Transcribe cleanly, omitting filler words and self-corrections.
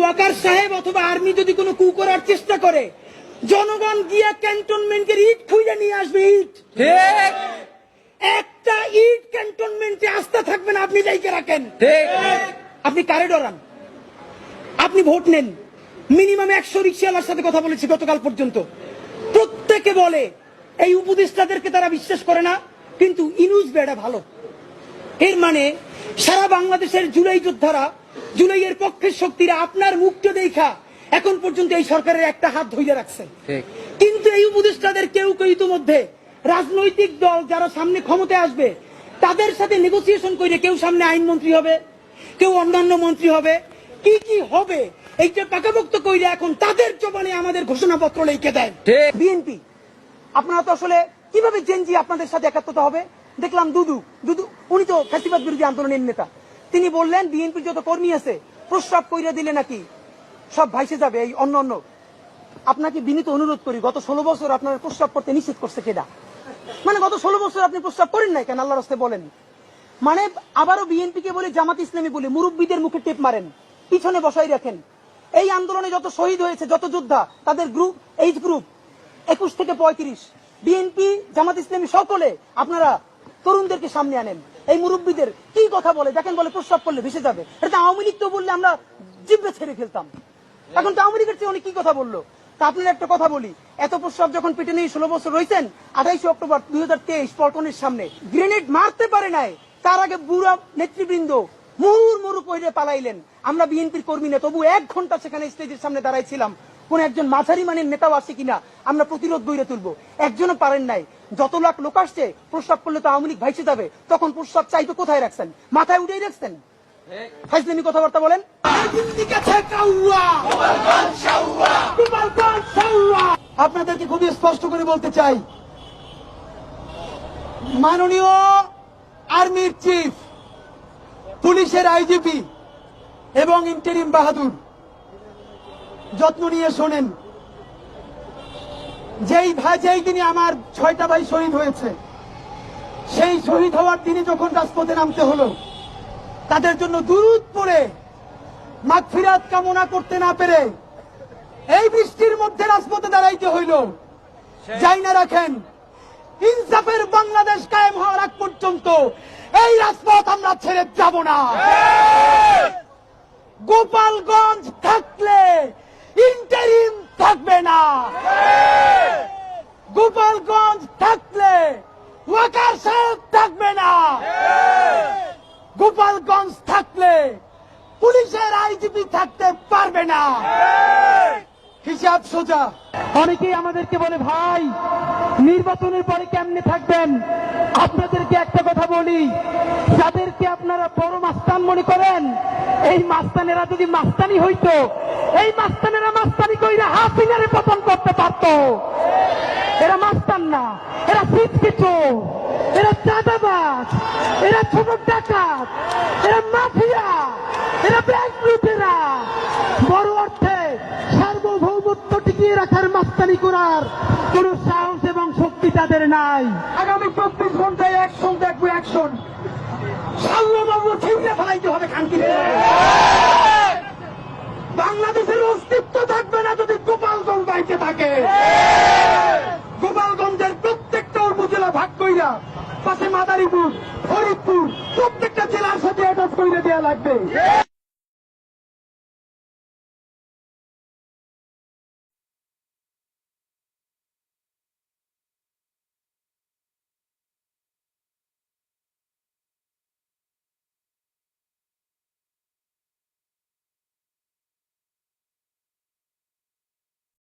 ওয়াকার সাহেব অথবা আর্মি যদি কোনো কু করার চেষ্টা করে, জনগণ গিয়া ক্যান্টনমেন্টের ইট খুঁজে নিয়ে আসবে। ইট ঠিক, একটা ইট ক্যান্টনমেন্টে আস্থা থাকবে না, আপনি দায়িত্বে রাখেন। ঠিক। আপনি কারে ডরান? আপনি ভোট নেন। মিনিমাম 100 রিক্সাওয়ালার সাথে কথা বলেছি গতকাল পর্যন্ত, প্রত্যেকে বলে এই উপদেষ্টাদেরকে তারা বিশ্বাস করে না, কিন্তু ইনুস বেড়া ভালো। এর মানে সারা বাংলাদেশের জুলাই যোদ্ধারা, জুলাইয়ের পক্ষের শক্তিরা আপনার মুখটা দেখা এখন পর্যন্ত এই সরকারের একটা হাত ধরে রাখছে। কিন্তু এই উপদেষ্টাদের কেউ কেউ ইতিমধ্যে রাজনৈতিক দল যারা সামনে ক্ষমতায় আসবে তাদের সাথে নেগোসিয়েশন করে কেউ সামনে আইনমন্ত্রী হবে, কেউ অন্যান্য মন্ত্রী হবে, কি কি হবে এইটা পাকাপোক্ত কইরে এখন তাদের জবানে আমাদের ঘোষণাপত্র লিখে দেয় বিএনপি। আপনারা তো আসলে কিভাবে জেনজি আপনাদের সাথে একাত্মতা হবে? দেখলাম দুদু উনি তো ফ্যাসিবাদ বিরোধী আন্দোলনের নেতা, তিনি বললেন বিএনপির যত কর্মী আছে প্রস্রাব কইরা দিলে নাকি সব ভাইসে যাবে এই অন্য অন্য। আপনাকে বিনীত অনুরোধ করি, গত 16 বছর আপনার প্রস্রাব করতে নিষেধ করছে কেডা? মানে গত 16 বছর আপনি প্রস্রাব করেন নাই কেন? আল্লাহর রাস্তায় বলেন। মানে আবারও বিএনপি কে বলে জামাত ইসলামী বলে মুরব্বীদের মুখে টেপ মারেন, পিছনে বসাই রাখেন। এই আন্দোলনে যত শহীদ হয়েছে, যত যোদ্ধা, তাদের গ্রুপ, এইজ গ্রুপ 21 থেকে 35, বিএনপি জামাত ইসলামী সকলে আপনারা তরুণদেরকে সামনে আনেন। এই মুরব্বীদের কি কথা বলে দেখেন, বলে প্রস্রাব করলে ভেসে যাবে। এটা আওয়ামী লীগ তো বললে আমরা জিব্বে ছেড়ে ফেলতাম, এখন তো আওয়ামী লীগের চেয়ে উনি কি কথা বললো। তা আপনার একটা কথা বলি, এত প্রস্রাব যখন পেটে নিয়ে 16 বছর রয়েছেন, 28 অক্টোবর 2023 পল্টনের সামনে গ্রেনেড মারতে পারে নাই, তার আগে বুড়া নেতৃবৃন্দ মুহুর্মুহু কইরে পালাইলেন। আমরা বিএনপির কর্মী না, তবু 1 ঘন্টা সেখানে স্টেজের সামনে দাঁড়াইছিলাম, কোন একজন মাঝারি মানের নেতাও আসে কিনা আমরা প্রতিরোধ গড়ে তুলবো, একজনও পারেন নাই। যত লাখ লোক আসছে, প্রস্রাব করলে তো আওয়ামী লীগ ভাইসে যাবে, তখন প্রস্রাব চাইতো কোথায় রাখছেন? মাথায় উঠেই রাখছেন। ফাইজলামি কথাবার্তা বলেন। আপনাদেরকে খুবই স্পষ্ট করে বলতে চাই, মাননীয় আর্মির চিফ, পুলিশের আইজিপি এবং ইন্টারিম বাহাদুর, যত্ন নিয়ে শোনেন। যেই দিনে আমার 6টা ভাই শহীদ হয়েছে, সেই শহীদ হওয়ার দিনে যখন রাজপথে নামতে হলো, তাদের জন্য দুরূদ পড়ে মাগফিরাত কামনা করতে না পেরে এই বৃষ্টির মধ্যে রাজপথে দাঁড়াইতে হইল। যাই না রাখেন, ইনসাফের বাংলাদেশ কায়েম হওয়ার আগ পর্যন্ত এই রাজপথ আমরা ছেড়ে যাব না। গোপালগঞ্জ থাকলে ইন্টারিম থাকবে না, গোপালগঞ্জ থাকলে ওয়াকার সাহেব থাকবে না, গোপালগঞ্জ থাকলে পুলিশের আইজিপি থাকতে পারবে না। হিসাব সোজা। অনেকেই আমাদেরকে বলে ভাই নির্বাচনের পরে কেমনে থাকবেন? আপনাদেরকে একটা কথা বলি, যাদেরকে আপনারা বড় মাস্তান মনে করেন, এই মাস্তানেরা যদি মাস্তানি হইতো, এই মাস্তানেরা মাস্তানি কইরা হাসিনারে পতন করতে পারত। এরা মাস্তান না, এরা সিটকিটো, এরা চাঁদাবাজ, এরা ছোট ডাকাত, এরা মাফিয়া, এরা ব্যাংক লুটেরা। বড় অর্থে সার্বভৌমত্ব টিকিয়ে রাখার মাস্তানি করার কোন সাহস এবং শক্তি তাদের নাই। আগামী 24 ঘন্টায় অ্যাকশন দেখবো, অ্যাকশন। সাল্লাল্লাহু ছিঁড়ে ফেলাইতে হবে খানকির। বাংলাদেশের অস্তিত্ব থাকবে না যদি গোপালগঞ্জ বাইতে থাকে। গোপালগঞ্জের প্রত্যেকটা উপজেলা ভাগ কইরা, পাশে মাদারীপুর, ফরিদপুর, প্রত্যেকটা জেলার সাথে অ্যাটাচ করে দেওয়া লাগবে।